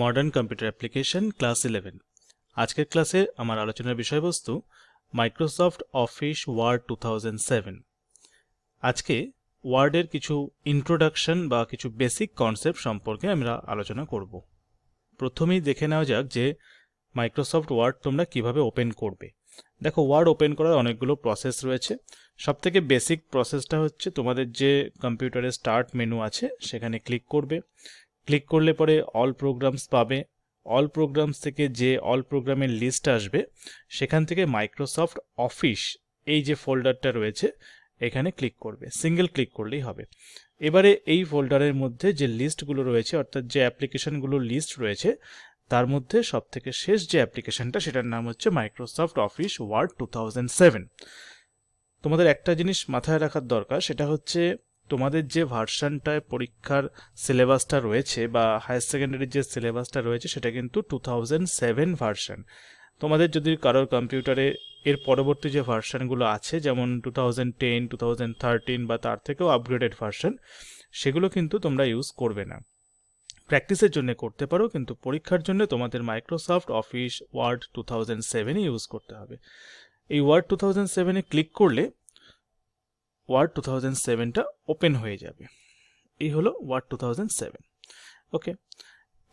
Modern computer application class 11। আজকের ক্লাসে আমার আলোচনার বিষয়বস্তু মাইক্রোসফট অফিস ওয়ার্ড 2007। আজকে ওয়ার্ডের কিছু ইন্ট্রোডাকশন বা কিছু বেসিক কনসেপ্ট সম্পর্কে আমরা আলোচনা করব। প্রথমেই দেখে নেওয়া যাক যে মাইক্রোসফট ওয়ার্ড তোমরা কিভাবে ওপেন করবে। দেখো, ওয়ার্ড ওপেন করার অনেকগুলো প্রসেস রয়েছে। সবথেকে বেসিক প্রসেসটা হচ্ছে তোমাদের যে কম্পিউটারে স্টার্ট মেনু আছে সেখানে ক্লিক করবে। ক্লিক করলে পরে অল প্রোগ্রামস পাবে। অল প্রোগ্রামস থেকে যে অল প্রোগ্রামের লিস্ট আসবে সেখান থেকে মাইক্রোসফট অফিস এই যে ফোল্ডারটা রয়েছে এখানে ক্লিক করবে। সিঙ্গেল ক্লিক করলেই হবে। এবারে এই ফোল্ডারের মধ্যে যে লিস্টগুলো রয়েছে, অর্থাৎ যে অ্যাপ্লিকেশনগুলোর লিস্ট রয়েছে, তার মধ্যে সবথেকে শেষ যে অ্যাপ্লিকেশনটা সেটার নাম হচ্ছে মাইক্রোসফট অফিস ওয়ার্ড 2007। তোমাদের একটা জিনিস মাথায় রাখার দরকার, সেটা হচ্ছে তোমাদের যে ভার্সানটায় পরীক্ষার সিলেবাসটা রয়েছে বা হায়ার সেকেন্ডারির যে সিলেবাসটা রয়েছে সেটা কিন্তু 2007 ভার্সান। তোমাদের যদি কারোর কম্পিউটারে এর পরবর্তী যে ভার্সানগুলো আছে, যেমন 2010, 2013 বা তার থেকেও আপগ্রেডেড ভার্সান, সেগুলো কিন্তু তোমরা ইউজ করবে না। প্র্যাকটিসের জন্য করতে পারো, কিন্তু পরীক্ষার জন্য তোমাদের মাইক্রোসফট অফিস ওয়ার্ড 2007 ইউজ করতে হবে। এই ওয়ার্ড 2007 ক্লিক করলে ওয়ার্ড 2007টা ওপেন হয়ে যাবে। এই হলো ওয়ার্ড 2007। ওকে,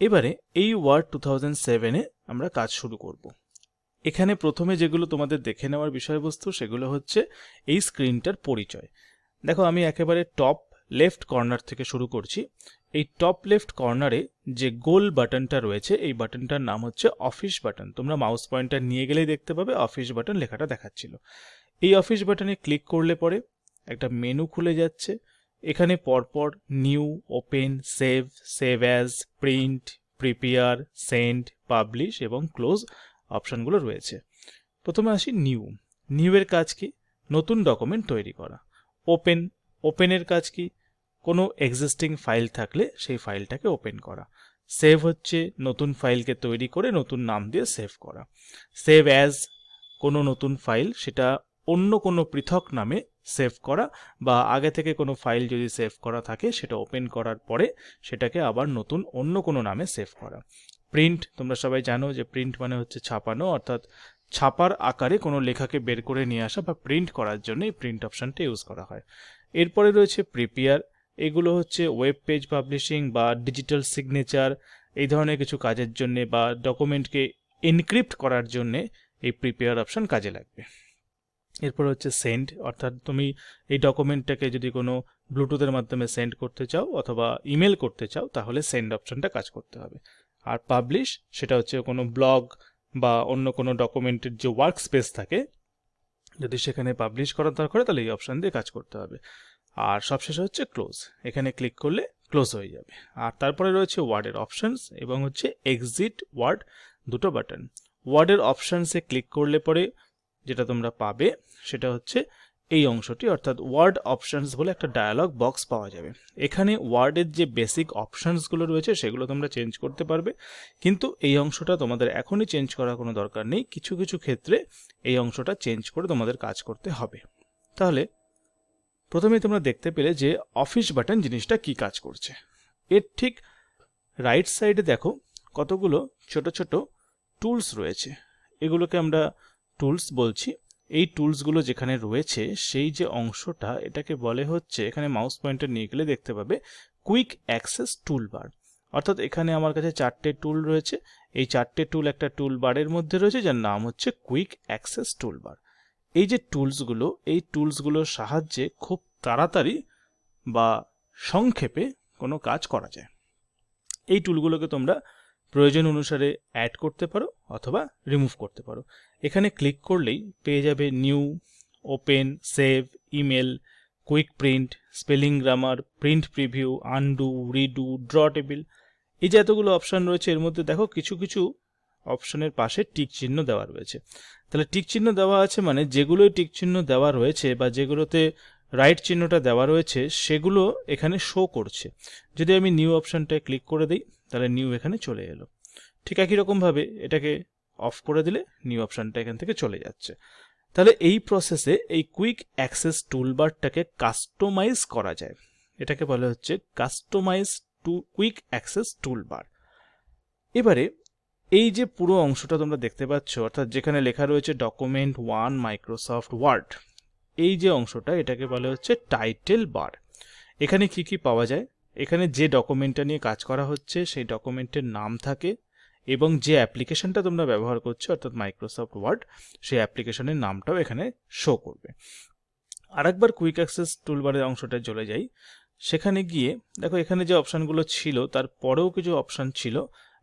এবারে এই ওয়ার্ড 2007 আমরা কাজ শুরু করব। এখানে প্রথমে যেগুলো তোমাদের দেখে নেওয়ার বিষয়বস্তু সেগুলো হচ্ছে এই স্ক্রিনটার পরিচয়। দেখো, আমি একেবারে টপ লেফট কর্নার থেকে শুরু করছি। এই টপ লেফট কর্নারে যে গোল বাটনটা রয়েছে এই বাটনটার নাম হচ্ছে অফিস বাটন। তোমরা মাউস পয়েন্টার নিয়ে গেলেই দেখতে পাবে অফিস বাটন লেখাটা দেখাচ্ছিল। এই অফিস বাটনে ক্লিক করলে পরে একটা মেনু খুলে যাচ্ছে। এখানে পরপর new, open, save, save as, print, prepare, send, publish এবং ক্লোজ অপশানগুলো রয়েছে। প্রথমে আসি নিউ। নিউয়ের কাজ কি? নতুন ডকুমেন্ট তৈরি করা। ওপেন, ওপেনের কাজ কি? কোনো এক্সিস্টিং ফাইল থাকলে সেই ফাইলটাকে ওপেন করা। সেভ হচ্ছে নতুন ফাইলকে তৈরি করে নতুন নাম দিয়ে সেভ করা। সেভ অ্যাজ, কোনো নতুন ফাইল সেটা অন্য কোনো পৃথক নামে সেভ করা, বা আগে থেকে কোনো ফাইল যদি সেভ করা থাকে সেটা ওপেন করার পরে সেটাকে আবার নতুন অন্য কোনো নামে সেভ করা। প্রিন্ট, তোমরা সবাই জানো যে প্রিন্ট মানে হচ্ছে ছাপানো, অর্থাৎ ছাপার আকারে কোনো লেখাকে বের করে নিয়ে আসা বা প্রিন্ট করার জন্য এই প্রিন্ট অপশানটা ইউজ করা হয়। এরপরে রয়েছে প্রিপেয়ার। এগুলো হচ্ছে ওয়েব পেজ পাবলিশিং বা ডিজিটাল সিগনেচার, এই ধরনের কিছু কাজের জন্যে বা ডকুমেন্টকে এনক্রিপ্ট করার জন্যে এই প্রিপেয়ার অপশান কাজে লাগবে। এরপর হচ্ছে সেন্ড, অর্থাৎ তুমি এই ডকুমেন্টটাকে যদি কোনো ব্লুটুথের মাধ্যমে সেন্ড করতে চাও অথবা ইমেল করতে চাও তাহলে সেন্ড অপশানটা কাজ করতে হবে। আর পাবলিশ, সেটা হচ্ছে কোনো ব্লগ বা অন্য কোনো ডকুমেন্টের যে ওয়ার্ক স্পেস থাকে যদি সেখানে পাবলিশ করার দরকার হয় তাহলে এই অপশান দিয়ে কাজ করতে হবে। আর সবশেষে হচ্ছে ক্লোজ, এখানে ক্লিক করলে ক্লোজ হয়ে যাবে। আর তারপরে রয়েছে ওয়ার্ডের অপশানস এবং হচ্ছে এক্সিট ওয়ার্ড, দুটো বাটন। ওয়ার্ডের অপশানসে ক্লিক করলে পরে যেটা তোমরা পাবে সেটা হচ্ছে এই অংশটি, অর্থাৎ ওয়ার্ড অপশানস বলে একটা ডায়ালগ বক্স পাওয়া যাবে। এখানে ওয়ার্ডের যে বেসিক অপশানসগুলো রয়েছে সেগুলো তোমরা চেঞ্জ করতে পারবে, কিন্তু এই অংশটা তোমাদের এখনই চেঞ্জ করার কোনো দরকার নেই। কিছু কিছু ক্ষেত্রে এই অংশটা চেঞ্জ করে তোমাদের কাজ করতে হবে। তাহলে প্রথমেই তোমরা দেখতে পেলে যে অফিস বাটন জিনিসটা কি কাজ করছে। এর ঠিক রাইট সাইডে দেখো কতগুলো ছোট ছোট টুলস রয়েছে, এগুলোকে আমরা টুলস বলছি। এই টুলসগুলো যেখানে রয়েছে সেই যে অংশটা, এটাকে বলে হচ্ছে, এখানে মাউস পয়েন্টার নিয়ে গেলে দেখতে পাবে কুইক অ্যাক্সেস টুলবার। অর্থাৎ এখানে আমার কাছে 4টে টুল রয়েছে। এই 4টে টুল একটা টুল বারের মধ্যে রয়েছে যার নাম হচ্ছে কুইক অ্যাক্সেস টুলবার। এই যে টুলসগুলো, এই টুলসগুলোর সাহায্যে খুব তাড়াতাড়ি বা সংক্ষেপে কোনো কাজ করা যায়। এই টুলগুলোকে তোমরা প্রয়োজন অনুসারে অ্যাড করতে পারো অথবা রিমুভ করতে পারো। এখানে ক্লিক করলেই পেয়ে যাবে new, open, save, email, quick print, spelling grammar, print preview, undo, redo, draw table. এই যে এতগুলো অপশান রয়েছে এর মধ্যে দেখো কিছু কিছু অপশানের পাশে টিক চিহ্ন দেওয়া রয়েছে। তাহলে টিক চিহ্ন দেওয়া আছে মানে যেগুলোই টিক চিহ্ন দেওয়া রয়েছে বা যেগুলোতে রাইট চিহ্নটা দেওয়া রয়েছে সেগুলো এখানে শো করছে। যদি আমি নিউ অপশানটায় ক্লিক করে দিই তাহলে নিউ এখানে চলে এলো। ঠিক একই রকমভাবে এটাকে অফ করে দিলে নিউ অপশানটা এখান থেকে চলে যাচ্ছে। তাহলে এই প্রসেসে এই কুইক অ্যাক্সেস টুলবারটাকে কাস্টমাইজ করা যায়। এটাকে বলা হচ্ছে customise to quick access toolbar. এবারে এই যে পুরো অংশটা তোমরা দেখতে পাচ্ছ, অর্থাৎ যেখানে লেখা রয়েছে ডকুমেন্ট 1 মাইক্রোসফট ওয়ার্ড, এই যে অংশটা এটাকে বলা হচ্ছে টাইটেল বার। এখানে কি কি পাওয়া যায়? এখানে যে ডকুমেন্টটা নিয়ে কাজ করা হচ্ছে সেই ডকুমেন্টের নাম থাকে, এবং যে অ্যাপ্লিকেশনটা তোমরা ব্যবহার করছো অর্থাৎ মাইক্রোসফট ওয়ার্ড, সেই অ্যাপ্লিকেশনের নামটাও এখানে শো করবে। আরেকবার কুইক অ্যাক্সেস টুলবারের অংশটা চলে যাই। সেখানে গিয়ে দেখো এখানে যে অপশানগুলো ছিল তার পরেও কিছু অপশান ছিল।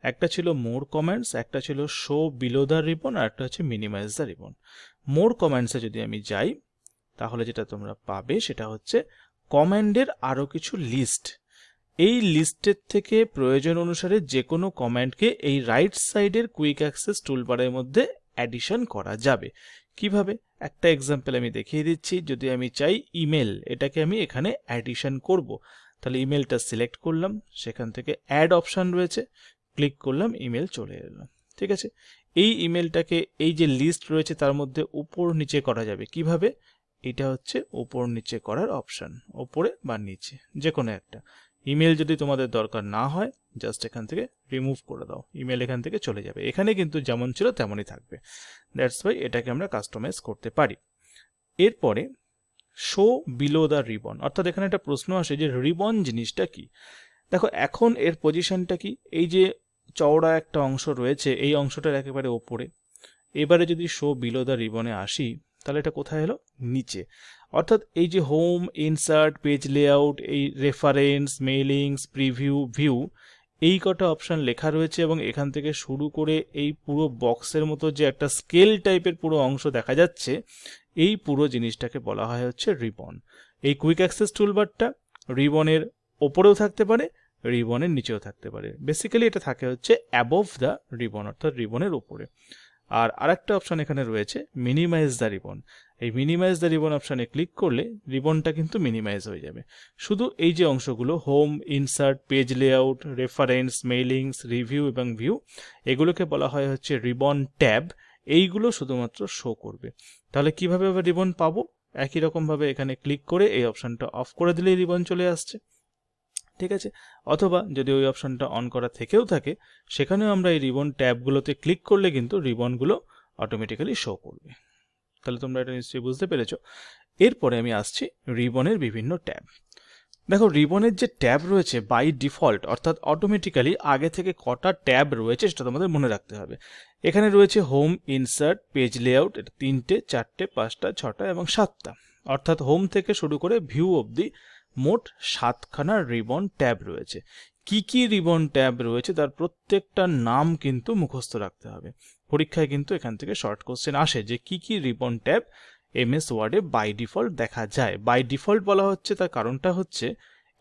একটা ছিল মোর কমেন্টস, একটা ছিল শো বিলো দ্য রিবন, আর একটা হচ্ছে মিনিমাইজ দ্য রিবন। মোর কমেন্টসে যদি আমি যাই তাহলে যেটা তোমরা পাবে সেটা হচ্ছে কমেন্টের আরও কিছু লিস্ট। এই লিস্টের থেকে প্রয়োজন অনুসারে যে কোনো কমেন্টকে এই রাইট সাইডের কুইক অ্যাক্সেস টুলবারের মধ্যে অ্যাডিশন করা যাবে। কিভাবে? একটা এক্সাম্পল আমি দেখিয়ে দিচ্ছি। যদি আমি চাই ইমেল, এটাকে আমি এখানে অ্যাডিশন করব, তাহলে ইমেলটা সিলেক্ট করলাম, সেখান থেকে অ্যাড অপশান রয়েছে, ক্লিক করলাম, ইমেল চলে এলো। ঠিক আছে, এই ইমেলটাকে এই যে লিস্ট রয়েছে তার মধ্যে উপর নিচে করা যাবে। কিভাবে? এটা হচ্ছে উপর নিচে করার অপশান, ওপরে বা নিচে যে কোনো একটা। ইমেল যদি তোমাদের দরকার না হয় জাস্ট এখান থেকে রিমুভ করে দাও, ইমেল এখান থেকে চলে যাবে। এখানে কিন্তু যেমন ছিল তেমনই থাকবে। দ্যাটস ওয়াই এটাকে আমরা কাস্টমাইজ করতে পারি। এরপরে শো বিলো দ্য রিবন, অর্থাৎ এখানে একটা প্রশ্ন আসে যে রিবন জিনিসটা কি। দেখো এখন এর পজিশনটা কি, এই যে চওড়া একটা অংশ রয়েছে এই অংশটার একেবারে ওপরে। এবারে যদি শো বিলো দ্য রিবনে আসি তাহলে এটা কোথায় এলো? নিচে। অর্থাৎ এই যে হোম, ইনসার্ট, পেজ লেআউট, এই রেফারেন্স, মেইলিংস, প্রিভিউ, ভিউ, এই কটা অপশান লেখা রয়েছে, এবং এখান থেকে শুরু করে এই পুরো বক্সের মতো যে একটা স্কেল টাইপের পুরো অংশ দেখা যাচ্ছে, এই পুরো জিনিসটাকে বলা হয় হচ্ছে রিবন। এই কুইক অ্যাক্সেস টুলবারটা রিবনের ওপরেও থাকতে পারে, রিবনের নিচেও থাকতে পারে। বেসিক্যালি এটা থাকে হচ্ছে অ্যাবভ দ্য রিবন, অর্থাৎ রিবনের ওপরে। আর আরেকটা অপশান এখানে রয়েছে মিনিমাইজ দ্য রিবন। এই মিনিমাইজ দ্য রিবন অপশানে ক্লিক করলে রিবনটা কিন্তু মিনিমাইজ হয়ে যাবে। শুধু এই যে অংশগুলো home, insert, page layout, reference, Mailings, review এবং ভিউ, এগুলোকে বলা হয় হচ্ছে রিবন ট্যাব। এইগুলো শুধুমাত্র শো করবে। তাহলে কিভাবে রিবন পাবো? একই রকমভাবে এখানে ক্লিক করে এই অপশানটা অফ করে দিলেই রিবন চলে আসছে। ঠিক আছে, অথবা যদি ওই অপশানটা অন করা থেকেও থাকে সেখানেও আমরা এই রিবন ট্যাবগুলোতে ক্লিক করলে কিন্তু রিবনগুলো অটোমেটিক্যালি শো করবে। তাহলে তোমরা এটা নিশ্চয়ই বুঝতে পেরেছো। এরপরে আমি আসছি রিবনের বিভিন্ন ট্যাব। দেখো রিবনের যে ট্যাব রয়েছে বাই ডিফল্ট, অর্থাৎ অটোমেটিক্যালি আগে থেকে কটা ট্যাব রয়েছে সেটা তোমাদের মনে রাখতে হবে। এখানে রয়েছে হোম, ইনসার্ট, পেজ লেআউট, এটা 3টে, 4টে, 5টা, 6টা এবং 7টা। অর্থাৎ হোম থেকে শুরু করে ভিউ অবধি মোট 7খানা রিবন ট্যাব রয়েছে। কি কি রিবন ট্যাব রয়েছে তার প্রত্যেকটা নাম কিন্তু মুখস্থ রাখতে হবে। পরীক্ষায় কিন্তু এখান থেকে শর্ট কোশ্চেন আসে যে কি কি রিবন ট্যাব এমএস ওয়ার্ডে বাই ডিফল্ট দেখা যায়। বাই ডিফল্ট বলা হচ্ছে তার কারণটা হচ্ছে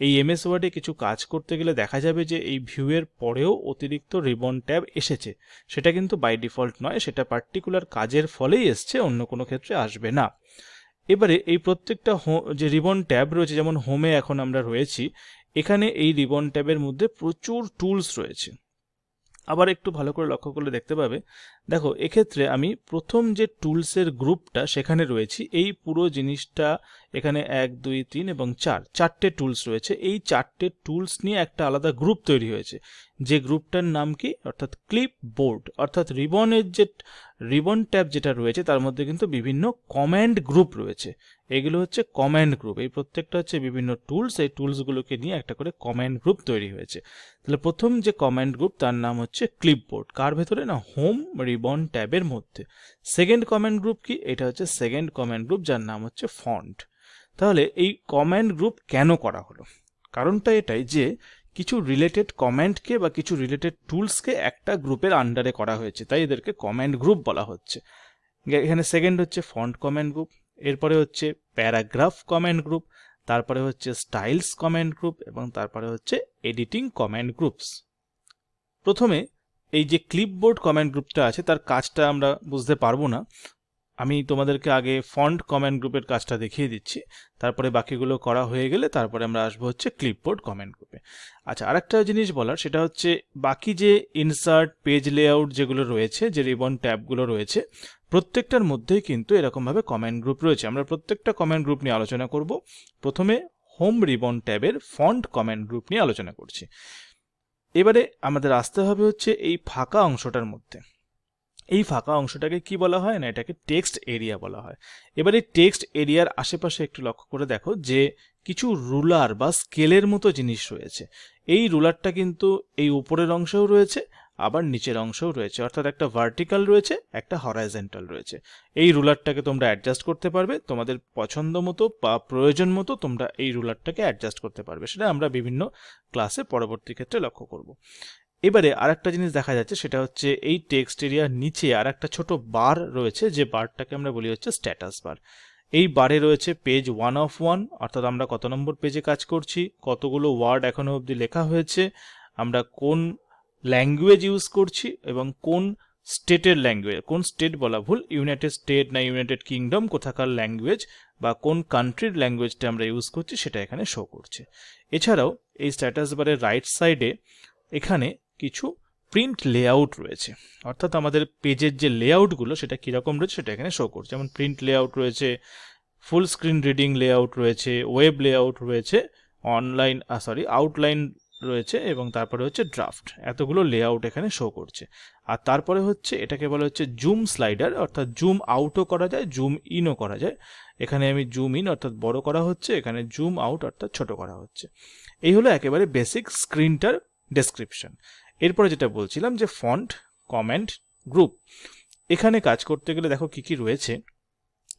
এই এমএস ওয়ার্ডে কিছু কাজ করতে গেলে দেখা যাবে যে এই ভিউয়ের পরেও অতিরিক্ত রিবন ট্যাব এসেছে। সেটা কিন্তু বাই ডিফল্ট নয়, সেটা পার্টিকুলার কাজের ফলেই এসছে, অন্য কোনো ক্ষেত্রে আসবে না। এবারে এই প্রত্যেকটা যে রিবন ট্যাব রয়েছে, যেমন হোমে এখন আমরা রয়েছি, এখানে এই রিবন ট্যাবের মধ্যে প্রচুর টুলস রয়েছে। আবার একটু ভালো করে লক্ষ্য করলে দেখতে পাবে, দেখো এক্ষেত্রে আমি প্রথম যে টুলসের গ্রুপটা সেখানে রয়েছি। এই পুরো জিনিসটা এখানে 1, 2, 3 এবং 4টে টুলস রয়েছে। এই 4টে টুলস নিয়ে একটা আলাদা গ্রুপ তৈরি হয়েছে, যে গ্রুপটার নাম কি? অর্থাৎ ক্লিপ বোর্ড। অর্থাৎ রিবনের যে রিবন ট্যাব যেটা রয়েছে তার মধ্যে কিন্তু বিভিন্ন কমান্ড গ্রুপ রয়েছে। এগুলো হচ্ছে কমান্ড গ্রুপ। এই প্রত্যেকটা হচ্ছে বিভিন্ন টুলস, এই টুলসগুলোকে নিয়ে একটা করে কমান্ড গ্রুপ তৈরি হয়েছে। তাহলে প্রথম যে কমান্ড গ্রুপ তার নাম হচ্ছে ক্লিপবোর্ড। কার ভেতরে? না, হোম রিবন ট্যাবের মধ্যে। সেকেন্ড কমান্ড গ্রুপ কি? এটা হচ্ছে সেকেন্ড কমান্ড গ্রুপ, যার নাম হচ্ছে ফন্ট। তাহলে এই কমান্ড গ্রুপ কেন করা হলো? কারণটা এটাই যে কিছু রিলেটেড কমান্ডকে বা কিছু রিলেটেড টুলসকে একটা গ্রুপের আন্ডারে করা হয়েছে, তাই এদেরকে কমান্ড গ্রুপ বলা হচ্ছে। এখানে সেকেন্ড হচ্ছে ফন্ট কমান্ড গ্রুপ, এরপরে হচ্ছে প্যারাগ্রাফ কমান্ড গ্রুপ, তারপরে হচ্ছে স্টাইলস কমান্ড গ্রুপ এবং তারপরে হচ্ছে এডিটিং কমান্ড গ্রুপস। প্রথমে এই যে ক্লিপবোর্ড কমান্ড গ্রুপটা আছে তার কাজটা আমরা বুঝতে পারবো না, আমি তোমাদেরকে আগে ফন্ট কমান্ড গ্রুপের কাজটা দেখিয়ে দিচ্ছি, তারপরে বাকিগুলো করা হয়ে গেলে তারপরে আমরা আসবো হচ্ছে ক্লিপবোর্ড কমান্ড গ্রুপে। আচ্ছা, আরেকটা জিনিস বলার, সেটা হচ্ছে বাকি যে ইনসার্ট, পেজ লেআউট যেগুলো রয়েছে, যে রিবন ট্যাবগুলো রয়েছে, প্রত্যেকটার মধ্যেই কিন্তু এরকমভাবে কমান্ড গ্রুপ রয়েছে। আমরা প্রত্যেকটা কমান্ড গ্রুপ নিয়ে আলোচনা করব। প্রথমে হোম রিবন ট্যাবের ফন্ট কমান্ড গ্রুপ নিয়ে আলোচনা করছি। এবারে আমাদের আসতে হবে হচ্ছে এই ফাঁকা অংশটার মধ্যে। এই ফাঁকা অংশটাকে কি বলা হয় না, এটাকে টেক্সট এরিয়া বলা হয়। এবার এই টেক্সট এরিয়ার আশেপাশে একটু লক্ষ্য করে দেখো যে কিছু রুলার বা স্কেলের মতো জিনিস রয়েছে। এই রুলারটা কিন্তু এই উপরের অংশেও রয়েছে, আবার নিচের অংশেও রয়েছে, অর্থাৎ একটা ভার্টিক্যাল রয়েছে, একটা হরাইজন্টাল রয়েছে। এই রুলারটাকে তোমরা অ্যাডজাস্ট করতে পারবে তোমাদের পছন্দ মতো বা প্রয়োজন মতো, তোমরা এই রুলারটাকে অ্যাডজাস্ট করতে পারবে। সেটা আমরা বিভিন্ন ক্লাসে পরবর্তী ক্ষেত্রে লক্ষ্য করব। এবারে আরেকটা জিনিস দেখা যাচ্ছে, সেটা হচ্ছে এই টেক্সট এরিয়ার নিচে আর একটা ছোট বার রয়েছে, যে বারটাকে আমরা বলি হচ্ছে স্ট্যাটাস বার। এই বারে রয়েছে পেজ 1 of 1, অর্থাৎ আমরা কত নম্বর পেজে কাজ করছি, কতগুলো ওয়ার্ড এখনো অবধি লেখা হয়েছে, আমরা কোন ল্যাঙ্গুয়েজ ইউজ করছি এবং কোন স্টেটের ল্যাঙ্গুয়েজ, কোন স্টেট বলা ভুল, ইউনাইটেড স্টেট না ইউনাইটেড কিংডম, কোথাকার ল্যাঙ্গুয়েজ বা কোন কান্ট্রির ল্যাঙ্গুয়েজটা আমরা ইউজ করছি সেটা এখানে শো করছে। এছাড়াও এই স্ট্যাটাস বারের রাইট সাইডে এখানে কিছু প্রিন্ট লেআউট রয়েছে, অর্থাৎ আমাদের পেজের যে লেআউটগুলো সেটা কীরকম রয়েছে সেটা এখানে শো করছে। যেমন প্রিন্ট লেআউট রয়েছে, ফুল স্ক্রিন রিডিং লেআউট রয়েছে, ওয়েব লেআউট রয়েছে, আউটলাইন রয়েছে, এবং তারপরে হচ্ছে ড্রাফট। এতগুলো লেআউট এখানে শো করছে। আর তারপরে হচ্ছে এটাকে বলা হচ্ছে জুম স্লাইডার, অর্থাৎ জুম আউটও করা যায়, জুম ইনও করা যায়। এখানে আমি জুম ইন অর্থাৎ বড় করা হচ্ছে, এখানে জুম আউট অর্থাৎ ছোট করা হচ্ছে। এই হলো একেবারে বেসিক স্ক্রিনটার ডেসক্রিপশন। এরপরে যেটা বলছিলাম যে ফন্ট, কমেন্ট, গ্রুপ, এখানে কাজ করতে গেলে দেখো কি কি রয়েছে।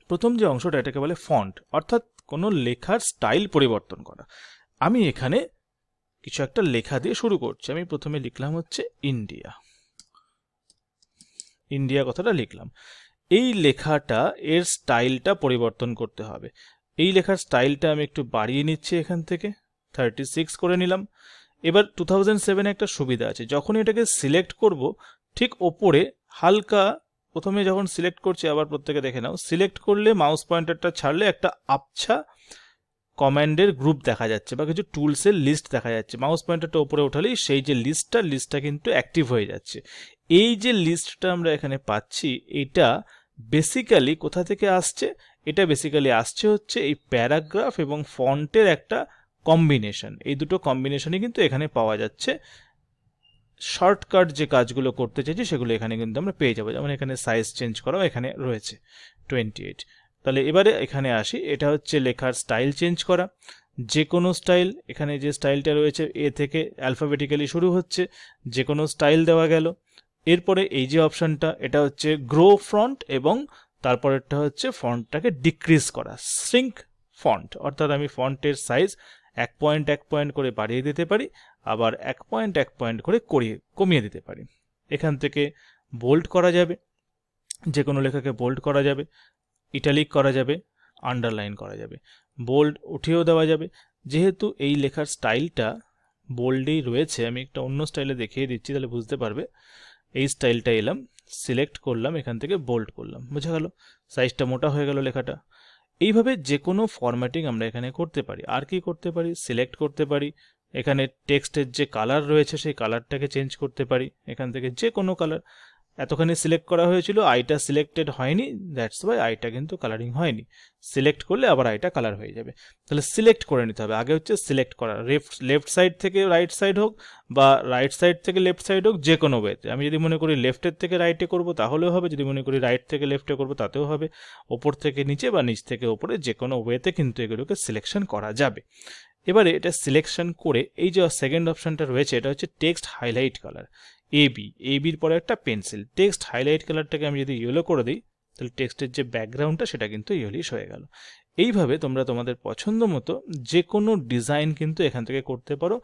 প্রথম যে অংশটা এটাকে বলে ফন্ট, অর্থাৎ কোনো লেখার স্টাইল পরিবর্তন করা। আমি এখানে কিছু একটা লেখা দিয়ে শুরু করছি। আমি প্রথমে লিখলাম হচ্ছে ইন্ডিয়া কথাটা লিখলাম। এই লেখাটা এর স্টাইলটা পরিবর্তন করতে হবে। এই লেখার স্টাইলটা আমি একটু বাড়িয়ে নিচ্ছি, এখান থেকে 36 করে নিলাম। এবার 2007 একটা সুবিধা আছে, যখন এটাকে সিলেক্ট করব ঠিক ওপরে হালকা, প্রথমে যখন সিলেক্ট করছি, আবার প্রত্যেকে দেখে নাও, সিলেক্ট করলে মাউস পয়েন্টারটা ছাড়লে একটা আবছা কমান্ডের গ্রুপ দেখা যাচ্ছে বা কিছু টুলসের লিস্ট দেখা যাচ্ছে। মাউস পয়েন্টারটা উপরে ওঠালেই সেই যে লিস্টটা কিন্তু অ্যাক্টিভ হয়ে যাচ্ছে। এই যে লিস্টটা আমরা এখানে পাচ্ছি, এটা বেসিক্যালি কোথা থেকে আসছে? এটা বেসিক্যালি আসছে হচ্ছে এই প্যারাগ্রাফ এবং ফন্টের একটা কম্বিনেশন। এই দুটো কম্বিনেশনই কিন্তু এখানে পাওয়া যাচ্ছে। শর্টকাট যে কাজগুলো করতে চাইছি সেগুলো এখানে কিন্তু আমরা পেয়ে যাবো। যেমন এখানে সাইজ চেঞ্জ করাও এখানে রয়েছে 28। তাহলে এবারে এখানে আসি, এটা হচ্ছে লেখার স্টাইল চেঞ্জ করা। যে কোনো স্টাইল, এখানে যে স্টাইলটা রয়েছে এ থেকে অ্যালফাবেটিক্যালি শুরু হচ্ছে, যে কোনো স্টাইল দেওয়া গেল। এরপরে এই যে অপশানটা, এটা হচ্ছে গ্রো ফন্ট, এবং তারপরেরটা হচ্ছে ফন্টটাকে ডিক্রিজ করা, শ্রিঙ্ক ফন্ট, অর্থাৎ আমি ফন্টের সাইজ 1 পয়েন্ট করে বাড়িয়ে দিতে পারি, আবার 1 পয়েন্ট করে কমিয়ে দিতে পারি। এখান থেকে বোল্ড করা যাবে, যে কোনো লেখাকে বোল্ড করা যাবে, ইটালিক করা যাবে, আন্ডারলাইন করা যাবে, বোল্ড উঠিয়েও দেওয়া যাবে। যেহেতু এই লেখার স্টাইলটা বোল্ডেই রয়েছে, আমি একটা অন্য স্টাইলে দেখিয়ে দিচ্ছি, তাহলে বুঝতে পারবে। এই স্টাইলটা এলাম, সিলেক্ট করলাম, এখান থেকে বোল্ড করলাম, বোঝা গেল, সাইজটা মোটা হয়ে গেল লেখাটা। এইভাবে যে কোনো ফরম্যাটিং আমরা এখানে করতে পারি। আর কি করতে পারি? সিলেক্ট করতে পারি, এখানে টেক্সটের যে কালার রয়েছে সেই কালারটাকে চেঞ্জ করতে পারি, এখান থেকে যে কোনো কালার। এতখানি সিলেক্ট করা হয়েছিল, আইটা সিলেক্টেড হয়নি, দ্যাটস ওয়াই আইটা কিন্তু কালারিং হয়নি। সিলেক্ট করলে আবার আইটা কালার হয়ে যাবে। তাহলে সিলেক্ট করে নিতে হবে। আগে হচ্ছে সিলেক্ট করা, লেফট সাইড থেকে রাইট সাইড হোক বা রাইট সাইড থেকে লেফট সাইড হোক, যে কোনো ওয়েতে। আমি যদি মনে করি লেফটের থেকে রাইটে করব তাহলেও হবে, যদি মনে করি রাইট থেকে লেফটে করব তাতেও হবে, ওপর থেকে নিচে বা নিচ থেকে ওপরে, যে কোনো ওয়েতে কিন্তু এগুলোকে সিলেকশন করা যাবে। এবারে এটা সিলেকশন করে এই যে সেকেন্ড অপশানটা রয়েছে, এটা হচ্ছে টেক্সট হাইলাইট কালার, এবির পরে একটা পেন্সিল। টেক্সট হাইলাইট কালারটাকে আমি যদি ইয়েলো করে দিই, তাহলে টেক্সটের যে ব্যাকগ্রাউন্ডটা সেটা কিন্তু ইয়েলিশ হয়ে গেল। এইভাবে তোমরা তোমাদের পছন্দ মতো যে কোনো ডিজাইন কিন্তু এখান থেকে করতে পারো।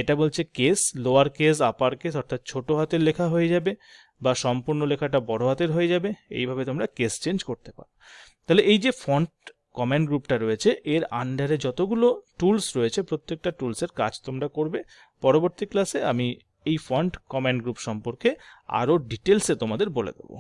এটা বলছে case, lower case, upper case, অর্থাৎ ছোট হাতের লেখা হয়ে যাবে বা সম্পূর্ণ লেখাটা বড় হাতের হয়ে যাবে। এইভাবে তোমরা কেস চেঞ্জ করতে পারো। তাহলে এই যে ফন্ট কমেন্ট গ্রুপটা রয়েছে, এর আন্ডারে যতগুলো টুলস রয়েছে, প্রত্যেকটা টুলসের কাজ তোমরা করবে। পরবর্তী ক্লাসে আমি এই ফন্ট কমেন্ট গ্রুপ সম্পর্কে আরও ডিটেলসে তোমাদের বলে দেবো।